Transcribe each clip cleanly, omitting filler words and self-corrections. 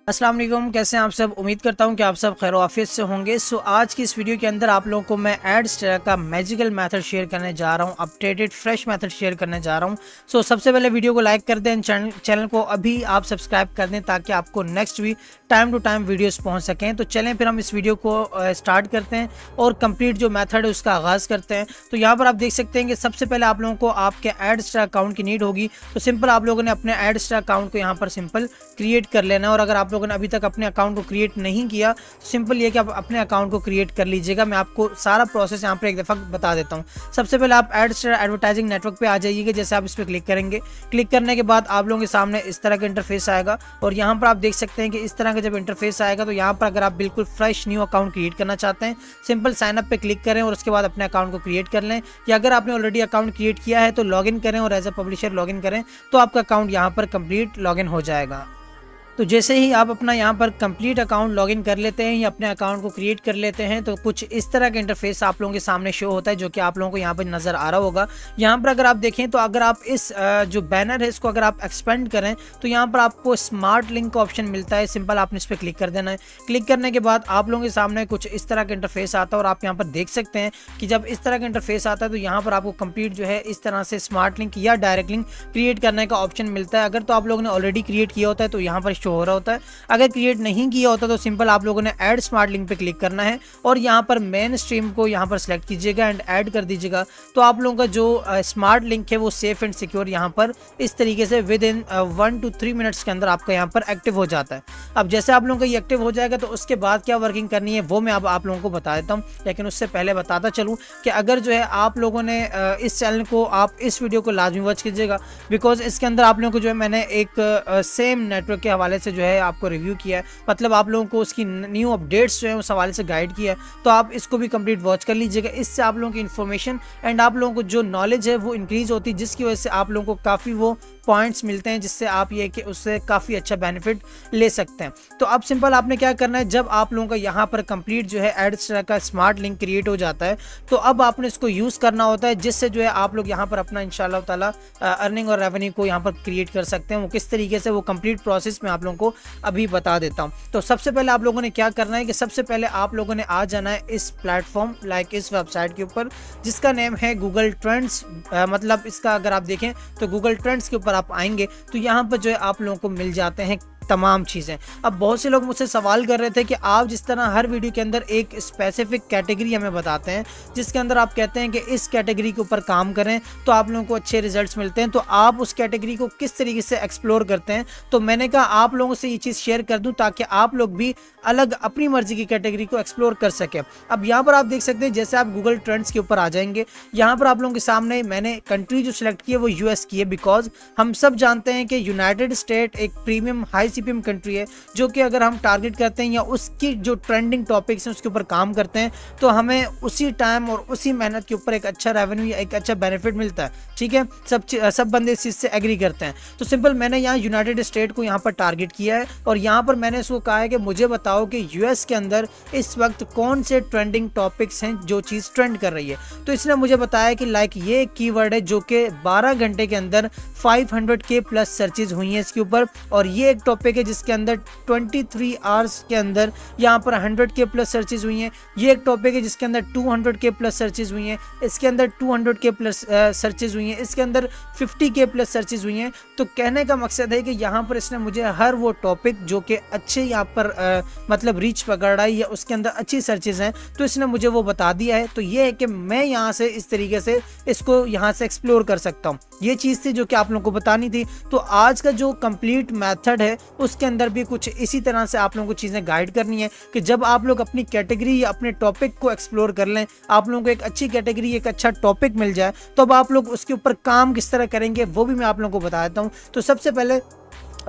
अस्सलाम वालेकुम, कैसे हैं आप सब। उम्मीद करता हूं कि आप सब खैर आफियत से होंगे। आज की इस वीडियो के अंदर आप लोगों को मैं एडस्ट्रा का मैजिकल मेथड शेयर करने जा रहा हूं, अपडेटेड फ्रेश मेथड शेयर करने जा रहा हूं। सबसे पहले वीडियो को लाइक कर दें, चैनल को अभी आप सब्सक्राइब कर दें ताकि आपको नेक्स्ट भी टाइम टू टाइम वीडियोस पहुंच सकें। तो चलें फिर हम इस वीडियो को स्टार्ट करते हैं और कंप्लीट जो मेथड है उसका आगाज़ करते हैं। तो यहाँ पर आप देख सकते हैं कि सबसे पहले आप लोगों को आपके एडस्ट्रा अकाउंट की नीड होगी। तो सिंपल आप लोगों ने अपने एडस्ट्रा अकाउंट को यहाँ पर सिंपल क्रिएट कर लेना है। और अगर आप लोगों ने अभी तक अपने अकाउंट को क्रिएट नहीं किया तो सिंपल ये कि आप अपने अकाउंट को क्रिएट कर लीजिएगा। मैं आपको सारा प्रोसेस यहाँ पर एक दफ़ा बता देता हूँ। सबसे पहले आप एडस्ट्रा एडवर्टाइजिंग नेटवर्क पे आ जाइएगा। जैसे आप इस पर क्लिक करेंगे, क्लिक करने के बाद आप लोगों के सामने इस तरह का इंटरफेस आएगा। और यहाँ पर आप देख सकते हैं कि इस तरह का जब इंटरफेस आएगा तो यहाँ पर अगर आप बिल्कुल फ्रेश न्यू अकाउंट क्रिएट करना चाहते हैं, सिंपल साइन अप पे क्लिक करें और उसके बाद अपने अकाउंट को क्रिएट कर लें। या अगर आपने ऑलरेडी अकाउंट क्रिएट किया है तो लॉगिन करें और एज अ पब्लिशर लॉगिन करें तो आपका अकाउंट यहाँ पर कंप्लीट लॉगिन हो जाएगा। तो जैसे ही आप अपना यहाँ पर कंप्लीट अकाउंट लॉगिन कर लेते हैं या अपने अकाउंट को क्रिएट कर लेते हैं तो कुछ इस तरह का इंटरफेस आप लोगों के सामने शो होता है, जो कि आप लोगों को यहाँ पर नज़र आ रहा होगा। यहाँ पर अगर आप देखें तो अगर आप इस जो बैनर है इसको अगर आप एक्सपेंड करें तो यहाँ पर आपको स्मार्ट लिंक का ऑप्शन मिलता है। सिंपल आपने इस पर क्लिक कर देना है। क्लिक करने के बाद आप लोगों के सामने कुछ इस तरह का इंटरफेस आता है और आप यहाँ पर देख सकते हैं कि जब इस तरह का इंटरफेस आता है तो यहाँ पर आपको कंप्लीट जो है इस तरह से स्मार्ट लिंक या डायरेक्ट लिंक क्रिएट करने का ऑप्शन मिलता है। अगर तो आप लोगों ने ऑलरेडी क्रिएट किया होता है तो यहाँ पर शो हो रहा होता है। अगर क्रिएट नहीं किया होता तो सिंपल आप लोगों ने ऐड स्मार्ट लिंक पे क्लिक करना है और यहाँ पर मेन स्ट्रीम को यहाँ पर सेलेक्ट कीजिएगा एंड ऐड कर दीजिएगा। तो आप लोगों का जो स्मार्ट लिंक है वो सेफ एंड सिक्योर यहाँ पर इस तरीके से विद इन 1 to 3 मिनट्स के अंदर आपका यहाँ पर एक्टिव हो जाता है। अब जैसे आप लोगों का ये एक्टिव हो जाएगा तो उसके बाद क्या वर्किंग करनी है वो मैं अब आप लोगों को बता देता हूँ। लेकिन उससे पहले बताता चलूँ कि अगर जो है आप लोगों ने इस चैनल को आप इस वीडियो को लाजमी वॉच कीजिएगा, बिकॉज इसके अंदर आप लोगों को जो है मैंने एक सेम नेटवर्क के हवाले से जो है आपको रिव्यू किया है, मतलब आप लोगों को उसकी न्यू अपडेट्स जो है उस हवाले से गाइड किया है। तो आप इसको भी कंप्लीट वॉच कर लीजिएगा। इससे आप लोगों की इन्फॉर्मेशन एंड आप लोगों को जो नॉलेज है वो इंक्रीज होती है, जिसकी वजह से आप लोगों को काफ़ी वो पॉइंट्स मिलते हैं जिससे आप ये कि उससे काफ़ी अच्छा बेनिफिट ले सकते हैं। तो अब सिंपल आपने क्या करना है, जब आप लोगों का यहाँ पर कंप्लीट जो है एडस्ट्रा का स्मार्ट लिंक क्रिएट हो जाता है तो अब आपने इसको यूज़ करना होता है, जिससे जो है आप लोग यहाँ पर अपना इंशाल्लाह ताला अर्निंग और रेवेन्यू को यहाँ पर क्रिएट कर सकते हैं। वो किस तरीके से वो कंप्लीट प्रोसेस में आप लोगों को अभी बता देता हूँ। तो सबसे पहले आप लोगों ने क्या करना है कि सबसे पहले आप लोगों ने आ जाना है इस प्लेटफॉर्म लाइक इस वेबसाइट के ऊपर जिसका नेम है गूगल ट्रेंड्स। मतलब इसका अगर आप देखें तो गूगल ट्रेंड्स के ऊपर आप आएंगे तो यहाँ पर जो है आप लोगों को मिल जाते हैं तमाम चीज़ें। अब बहुत से लोग मुझसे सवाल कर रहे थे कि आप जिस तरह हर वीडियो के अंदर एक स्पेसिफिक कैटेगरी हमें बताते हैं जिसके अंदर आप कहते हैं कि इस कैटेगरी के ऊपर काम करें तो आप लोगों को अच्छे रिजल्ट्स मिलते हैं, तो आप उस कैटेगरी को किस तरीके से एक्सप्लोर करते हैं। तो मैंने कहा आप लोगों से ये चीज़ शेयर कर दूं ताकि आप लोग भी अलग अपनी मर्जी की कैटेगरी को एक्सप्लोर कर सकें। अब यहाँ पर आप देख सकते हैं जैसे आप गूगल ट्रेंड्स के ऊपर आ जाएंगे, यहाँ पर आप लोगों के सामने मैंने कंट्री जो सिलेक्ट की है वो यूएस की है, बिकॉज हम सब जानते हैं कि यूनाइटेड स्टेट एक प्रीमियम हाई सीपीएम कंट्री है जो कि अगर हम टारगेट करते हैं या उसकी जो ट्रेंडिंग टॉपिक्स हैं उसके ऊपर काम करते हैं तो हमें उसी टाइम और उसी मेहनत के ऊपर एक अच्छा रेवेन्यू या एक अच्छा बेनिफिट मिलता है। ठीक है, सब बंदे इस चीज़ से एग्री करते हैं। तो सिंपल मैंने यहाँ यूनाइटेड स्टेट को यहाँ पर टारगेट किया है और यहाँ पर मैंने इसको कहा है कि मुझे बताओ कि यूएस के अंदर इस वक्त कौन से ट्रेंडिंग टॉपिक्स हैं जो चीज़ ट्रेंड कर रही है। तो इसने मुझे बताया कि लाइक ये एक कीवर्ड है जो कि 12 घंटे के अंदर 500K प्लस सर्चेज हुई हैं इसके ऊपर, और ये एक टॉपिक है जिसके अंदर 23 आवर्स के अंदर यहाँ पर 100K प्लस सर्चेज हुई हैं। ये एक टॉपिक है जिसके अंदर 200K प्लस सर्चेज हुई हैं, इसके अंदर 200K प्लस सर्चेज हुई हैं, इसके अंदर 50K प्लस सर्चेज हुई हैं। तो कहने का मकसद है कि यहाँ पर इसने मुझे हर वो टॉपिक जो कि अच्छे यहाँ पर मतलब रीच पकड़ रहा है या उसके अंदर अच्छी सर्चेज हैं तो इसने मुझे वो बता दिया है। तो ये है कि मैं यहाँ से इस तरीके से इसको यहाँ से एक्सप्लोर कर सकता हूँ। ये चीज़ थी जो कि आप लोगों को बतानी थी। तो आज का जो कंप्लीट मेथड है उसके अंदर भी कुछ इसी तरह से आप लोगों को चीज़ें गाइड करनी है कि जब आप लोग अपनी कैटेगरी या अपने टॉपिक को एक्सप्लोर कर लें, आप लोगों को एक अच्छी कैटेगरी एक अच्छा टॉपिक मिल जाए तो अब आप लोग उसके ऊपर काम किस तरह करेंगे वो भी मैं आप लोगों को बता देता हूँ। तो सबसे पहले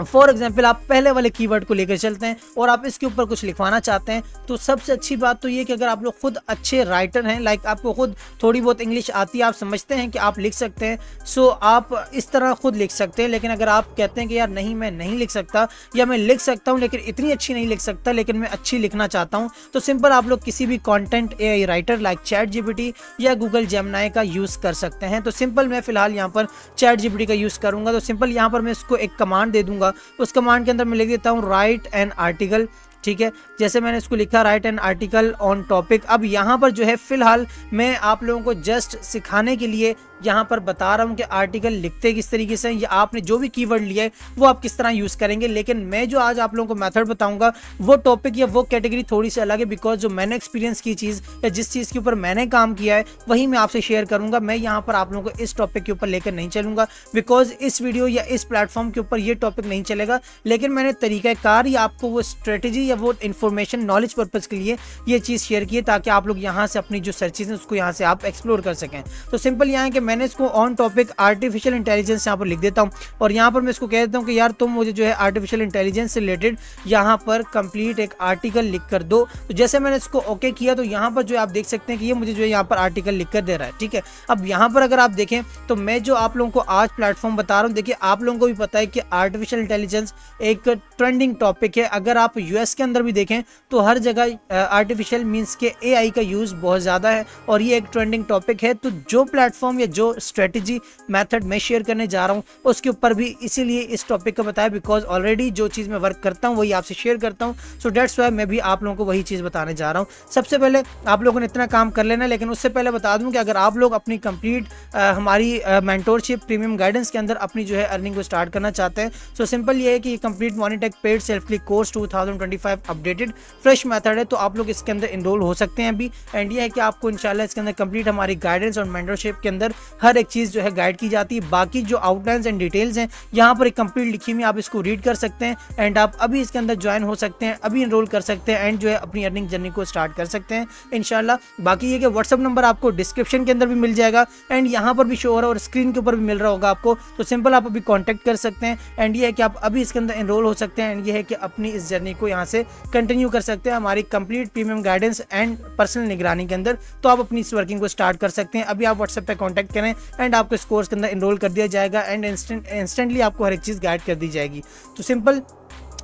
फॉर एग्जाम्पल आप पहले वाले कीवर्ड को लेकर चलते हैं और आप इसके ऊपर कुछ लिखवाना चाहते हैं तो सबसे अच्छी बात तो ये कि अगर आप लोग खुद अच्छे राइटर हैं, लाइक आपको खुद थोड़ी बहुत इंग्लिश आती है, आप समझते हैं कि आप लिख सकते हैं, सो आप इस तरह खुद लिख सकते हैं। लेकिन अगर आप कहते हैं कि यार नहीं मैं नहीं लिख सकता या मैं लिख सकता हूँ लेकिन इतनी अच्छी नहीं लिख सकता लेकिन मैं अच्छी लिखना चाहता हूँ, तो सिंपल आप लोग किसी भी content AI writer like chat GPT या गूगल जेमिनी का यूज़ कर सकते हैं। तो सिंपल मैं फिलहाल यहाँ पर चैट जीपीटी का यूज़ करूँगा। तो सिंपल यहाँ पर मैं इसको एक कमांड दे दूँगा होगा उस कमांड के अंदर मैं लिख देता हूँ राइट एन आर्टिकल, ठीक है। जैसे मैंने इसको लिखा right an article on topic. अब यहाँ पर जो है फिलहाल मैं आप लोगों को जस्ट सिखाने के लिए यहाँ पर बता रहा हूँ कि आर्टिकल लिखते किस तरीके से, या आपने जो भी कीवर्ड लिया है वो आप किस तरह यूज़ करेंगे। लेकिन मैं जो आज आप लोगों को मेथड बताऊंगा वो टॉपिक या वो कैटेगरी थोड़ी सी अलग है, बिकॉज जो मैंने एक्सपीरियंस की चीज़ या जिस चीज़ के ऊपर मैंने काम किया है वही मैं आपसे शेयर करूंगा। मैं यहाँ पर आप लोगों को इस टॉपिक के ऊपर लेकर नहीं चलूंगा, बिकॉज इस वीडियो या इस प्लेटफॉर्म के ऊपर ये टॉपिक नहीं चलेगा। लेकिन मैंने तरीक़ाकार या आपको वो स्ट्रेटेजी या वो इन्फॉर्मेशन नॉलेज पर्पज़ के लिए ये चीज़ शेयर की है, ताकि आप लोग यहाँ से अपनी जो सर्चेज हैं उसको यहाँ से आप एक्सप्लोर कर सकें। तो सिंपल यहाँ है कि मैंने इसको ऑन टॉपिक आर्टिफिशियल इंटेलिजेंस यहाँ पर लिख देता हूँ, और यहाँ पर मैं इसको कह देता हूँ कि यार तुम मुझे जो है आर्टिफिशियल इंटेलिजेंस से रिलेटेड यहाँ पर कंप्लीट एक आर्टिकल लिख कर दो। तो जैसे मैंने इसको ओके किया तो यहाँ पर जो आप देख सकते हैं कि ये मुझे जो है यहाँ पर आर्टिकल लिख कर दे रहा है, ठीक है। अब यहाँ पर अगर आप देखें तो मैं जो आप लोगों को आज प्लेटफॉर्म बता रहा हूँ, देखिए आप लोगों को भी पता है कि आर्टिफिशियल इंटेलिजेंस एक ट्रेंडिंग टॉपिक है। अगर आप यूएस के अंदर भी देखें तो हर जगह आर्टिफिशियल मीन्स के एआई का यूज़ बहुत ज़्यादा है और ये एक ट्रेंडिंग टॉपिक है। तो जो प्लेटफॉर्म या जो स्ट्रेटजी मेथड मैं शेयर करने जा रहा हूँ उसके ऊपर भी इसीलिए इस टॉपिक का बताया, बिकॉज ऑलरेडी जो चीज़ मैं वर्क करता हूँ वही आपसे शेयर करता हूँ। सो डेट्स वाई मैं भी आप लोगों को वही चीज़ बताने जा रहा हूँ। सबसे पहले आप लोगों ने इतना काम कर लेना, लेकिन उससे पहले बता दूँ कि अगर आप लोग अपनी कंप्लीट हमारी मेंटोरशिप प्रीमियम गाइडेंस के अंदर अपनी जो है अर्निंग को स्टार्ट करना चाहते हैं, सो सिंपल ये है कि कंप्लीट मॉनिटेक paid self click course 2025 updated fresh method है। तो आप लोग इसके अंदर इनरोल हो सकते हैं अभी। एंड ये है कि आपको इंशाल्लाह इसके अंदर कंप्लीट हमारी गाइडेंस और मेंटरशिप के अंदर हर एक चीज़ जो है गाइड की जाती है। बाकी जो आउटलाइंस एंड डिटेल्स हैं यहाँ पर एक कंप्लीट लिखी हुई, आप इसको रीड कर सकते हैं एंड आप अभी इसके अंदर ज्वाइन हो सकते हैं, अभी इनरोल कर सकते हैं एंड जो है अपनी अर्निंग जर्नी को स्टार्ट कर सकते हैं इंशाल्लाह। बाकी ये कि व्हाट्सअप नंबर आपको डिस्क्रिप्शन के अंदर भी मिल जाएगा एंड यहाँ पर भी शो हो रहा है और स्क्रीन के ऊपर भी मिल रहा होगा आपको। तो सिंपल आप अभी कॉन्टैक्ट कर सकते हैं एंड ये है कि आप अभी इसके अंदर इनरोल हो सकते हैं एंड ये है कि अपनी इस जर्नी को यहाँ से कंटिन्यू कर सकते हैं हमारी complete premium guidance and personal निगरानी के अंदर। तो आप अपनी इस वर्किंग को स्टार्ट कर सकते हैं। अभी आप व्हाट्सएप पे कांटेक्ट करें एंड आपको इस कोर्स के अंदर इनरोल कर दिया जाएगा एंड इंस्टेंटली आपको हर एक चीज़ गाइड कर दी जाएगी। तो सिंपल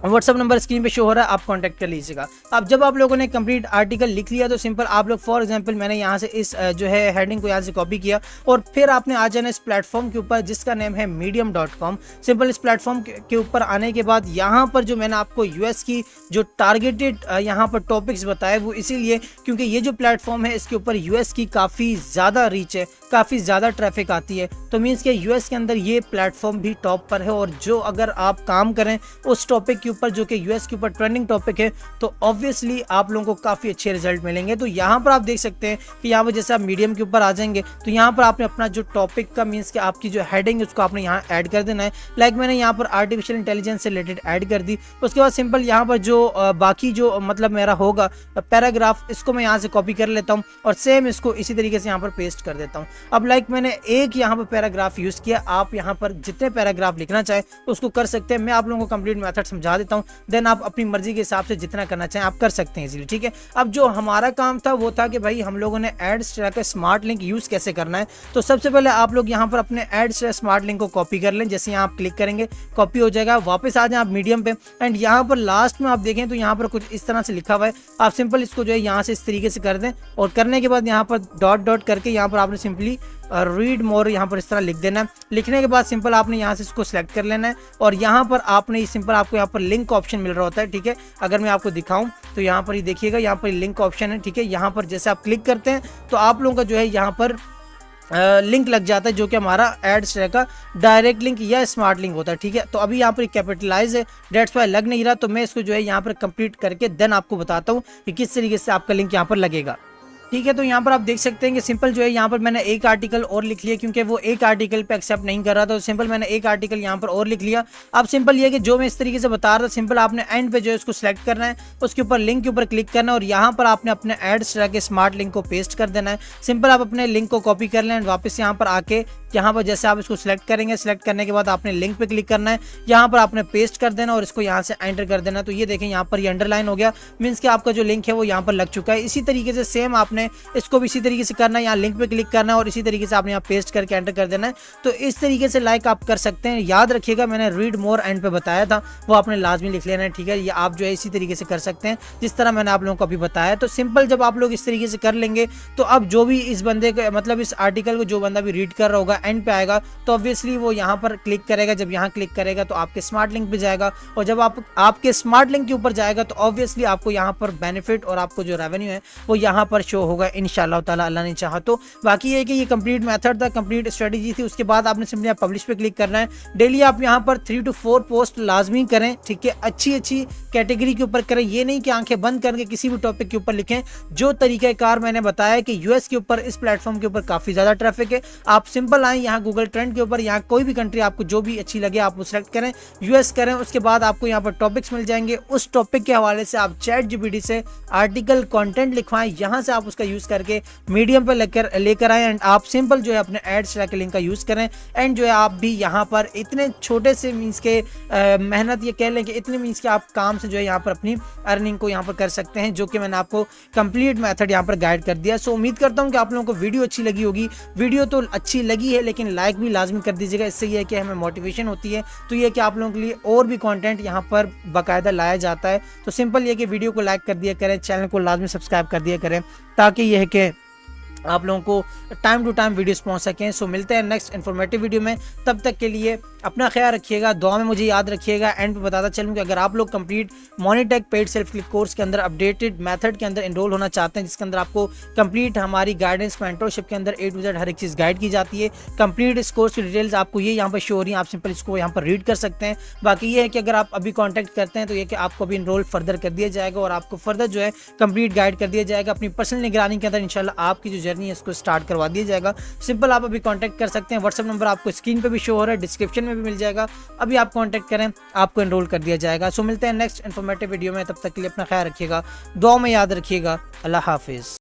व्हाट्सअप नंबर स्क्रीन पे शो हो रहा है, आप कांटेक्ट कर लीजिएगा। अब जब आप लोगों ने कंप्लीट आर्टिकल लिख लिया तो सिंपल आप लोग फॉर एग्जांपल मैंने यहाँ से इस जो है हेडिंग को यहाँ से कॉपी किया और फिर आपने आ जाना इस प्लेटफॉर्म के ऊपर जिसका नेम है medium.com। सिंपल इस प्लेटफॉर्म के ऊपर आने के बाद यहाँ पर जो मैंने आपको यूएस की जो टारगेटेड यहाँ पर टॉपिक्स बताए वो इसीलिए क्योंकि ये जो प्लेटफॉर्म है इसके ऊपर यूएस की काफ़ी ज़्यादा रीच है, काफ़ी ज़्यादा ट्रैफिक आती है। तो मीन्स कि यूएस के अंदर ये प्लेटफॉर्म भी टॉप पर है और जो अगर आप काम करें उस टॉपिक के ऊपर जो कि यूएस के ऊपर ट्रेंडिंग टॉपिक है तो ऑब्वियसली आप लोगों को काफ़ी अच्छे रिजल्ट मिलेंगे। तो यहाँ पर आप देख सकते हैं कि यहाँ पर जैसे आप मीडियम के ऊपर आ जाएंगे तो यहाँ पर आपने अपना जो टॉपिक का मीन्स कि आपकी जो हेडिंग है उसको आपने यहाँ ऐड कर देना है। लाइक मैंने यहाँ पर आर्टिफिशियल इंटेलिजेंस से रिलेटेड ऐड कर दी। उसके बाद सिंपल यहाँ पर जो बाकी जो मतलब मेरा होगा पैराग्राफ इसको मैं यहाँ से कॉपी कर लेता हूँ और सेम इसको इसी तरीके से यहाँ पर पेस्ट कर देता हूँ। अब लाइक मैंने एक यहाँ पर पैराग्राफ यूज़ किया, आप यहाँ पर जितने पैराग्राफ लिखना चाहे उसको कर सकते हैं। मैं आप लोगों को कंप्लीट मेथड समझा देता हूँ, देन आप अपनी मर्जी के हिसाब से जितना करना चाहें आप कर सकते हैं इजीली, ठीक है। अब जो हमारा काम था वो था कि भाई हम लोगों ने एडस्ट्रा का स्मार्ट लिंक यूज़ कैसे करना है। तो सबसे पहले आप लोग यहाँ पर अपने एडस्ट्रा स्मार्ट लिंक को कॉपी कर लें। जैसे यहाँ आप क्लिक करेंगे कॉपी हो जाएगा, वापस आ जाएं आप मीडियम पे एंड यहाँ पर लास्ट में आप देखें तो यहाँ पर कुछ इस तरह से लिखा हुआ है। आप सिंपल इसको जो है यहाँ से इस तरीके से कर दें और करने के बाद यहाँ पर डॉट डॉट करके यहाँ पर आपने सिंपली रीड मोर यहाँ पर इस तरह लिख देना है। लिखने के बाद सिंपल आपने यहाँ से इसको सिलेक्ट कर लेना है और यहाँ पर आपने सिंपल आपको यहाँ पर लिंक ऑप्शन मिल रहा होता है, ठीक है। अगर मैं आपको दिखाऊं तो यहाँ पर ही देखिएगा, यहाँ पर लिंक ऑप्शन है, ठीक है। यहाँ पर जैसे आप क्लिक करते हैं तो आप लोगों का जो है यहाँ पर लिंक लग जाता है जो कि हमारा एडस्ट्रा का डायरेक्ट लिंक या स्मार्ट लिंक होता है, ठीक है। तो अभी यहाँ पर कैपिटलाइज है, डेट्स वाई लग नहीं रहा। तो मैं इसको जो है यहाँ पर कंप्लीट करके देन आपको बताता हूँ कि किस तरीके से आपका लिंक यहाँ पर लगेगा, ठीक है। तो यहाँ पर आप देख सकते हैं कि सिंपल जो है यहाँ पर मैंने एक आर्टिकल और लिख लिया क्योंकि वो एक आर्टिकल पे एक्सेप्ट नहीं कर रहा था। तो सिंपल मैंने एक आर्टिकल यहाँ पर और लिख लिया। अब सिंपल ये कि जो मैं इस तरीके से बता रहा था, सिंपल आपने एंड पे जो है उसको सिलेक्ट करना है, उसके ऊपर लिंक के ऊपर क्लिक करना है और यहाँ पर आपने अपने एडस्ट्रा के स्मार्ट लिंक को पेस्ट कर देना है। सिंपल आप अपने लिंक को कॉपी कर लें एंड वापस यहाँ पर आके यहाँ पर जैसे आप इसको सिलेक्ट करेंगे, सिलेक्ट करने के बाद आपने लिंक पे क्लिक करना है, यहाँ पर आपने पेस्ट कर देना और इसको यहाँ से एंटर कर देना। तो ये देखें यहाँ पर ये अंडरलाइन हो गया, मीन्स कि आपका जो लिंक है वो यहाँ पर लग चुका है। इसी तरीके से सेम आपने इसको भी इसी तरीके से करना है, यहाँ लिंक पे क्लिक करना है और इसी तरीके से आपने यहाँ पेस्ट करके एंटर कर देना है। तो इस तरीके से लाइक आप कर सकते हैं। याद रखिएगा मैंने रीड मोर एंड पे बताया था, वो आपने लाजमी लिख लेना है, ठीक है। ये आप जो है इसी तरीके से कर सकते हैं जिस तरह मैंने आप लोगों को अभी बताया। तो सिंपल जब आप लोग इस तरीके से कर लेंगे तो अब जो भी इस बंदे का मतलब इस आर्टिकल को जो बंदा भी रीड कर रहा होगा एंड पे आएगा तो ऑब्वियसली वो यहाँ पर क्लिक करेगा। जब यहाँ क्लिक करेगा तो आपके स्मार्ट लिंक पे जाएगा, और जब आप आपके स्मार्ट लिंक के ऊपर जाएगा तो ऑब्वियसली आपको यहाँ पर बेनिफिट और आपको जो रेवेन्यू है वो यहाँ पर शो होगा इंशाल्लाह ताला, अल्लाह ने चाहा तो। बाकी ये है कि ये कंप्लीट मेथड था, कंप्लीट स्ट्रेटजी थी। उसके बाद आपने सिंपली पब्लिश पे क्लिक करना है। डेली आप यहाँ पर 3 to 4 पोस्ट लाजमी करें, ठीक है, अच्छी कैटेगरी के ऊपर करें। ये नहीं कि आंखें बंद करके किसी भी टॉपिक के ऊपर लिखें। जो तरीकाकार मैंने बताया कि यूएस के ऊपर इस प्लेटफॉर्म के ऊपर काफी ज्यादा ट्रैफिक है, आप सिंपल आए यहाँ गूगल ट्रेंड के ऊपर, यहाँ कोई भी कंट्री आपको जो भी अच्छी लगे आप वो सिलेक्ट करें, यूएस करें। उसके बाद आपको यहाँ पर टॉपिक्स मिल जाएंगे, उस टॉपिक के हवाले से आप चैट जीपीटी से आर्टिकल कंटेंट लिखवाएं, यहाँ से आप उसका यूज करके मीडियम पे लेकर आए एंड आप सिंपल जो है अपने एड्स के लिंक का यूज करें। एंड जो है आप भी यहाँ पर इतने छोटे से मीन्स के मेहनत ये कह लें कि इतने मीन्स के आप काम से जो है यहाँ पर अपनी अर्निंग को यहाँ पर कर सकते हैं, जो कि मैंने आपको कंप्लीट मेथड यहाँ पर गाइड कर दिया। सो उम्मीद करता हूँ कि आप लोगों को वीडियो अच्छी लगी होगी। वीडियो तो अच्छी लगी है लेकिन लाइक भी लाजमी कर दीजिएगा, इससे ये है कि हमें मोटिवेशन होती है। तो ये कि आप लोगों के लिए और भी कंटेंट यहाँ पर बाकायदा लाया जाता है। तो सिंपल ये कि वीडियो को लाइक कर दिया करें, चैनल को लाजमी सब्सक्राइब कर दिया करें, ताकि यह है कि आप लोगों को टाइम टू टाइम वीडियोस पहुंच सकें। सो मिलते हैं नेक्स्ट इन्फॉर्मेटिव वीडियो में, तब तक के लिए अपना ख्याल रखिएगा, दुआ में मुझे याद रखिएगा। एंड पे बताता चलूँ कि अगर आप लोग कंप्लीट मॉनिटेक पेड सेल्फ क्लिक कोर्स के अंदर अपडेटेड मेथड के अंदर एनरोल होना चाहते हैं, जिसके अंदर आपको कंप्लीट हमारी गाइडेंस मेंटरशिप के अंदर A to Z हर एक चीज़ गाइड की जाती है। कंप्लीट इस कोर्स की डिटेल्स आपको ये यहाँ पर शो हो रही है, आप सिंपल इसको यहाँ पर रीड कर सकते हैं। बाकी ये है कि अगर आप अभी कॉन्टैक्ट करते हैं तो ये कि आपको अभी इनरोल फर्दर कर दिया जाएगा और आपको फर्दर जो है कंप्लीट गाइड कर दिया जाएगा। अपनी पर्सनल निगरानी के अंदर इंशाल्लाह आपकी जो जर्नी है इसको स्टार्ट करवा दिया जाएगा। सिंपल आप अभी कांटेक्ट कर सकते हैं, व्हाट्सएप नंबर आपको स्क्रीन पे भी शो हो रहा है, डिस्क्रिप्शन में भी मिल जाएगा। अभी आप कांटेक्ट करें, आपको एनरोल कर दिया जाएगा। सो मिलते हैं नेक्स्ट इन्फॉर्मेटिव वीडियो में, तब तक के लिए अपना ख्याल रखिएगा, दुआ में याद रखिएगा। अल्लाह हाफिज़।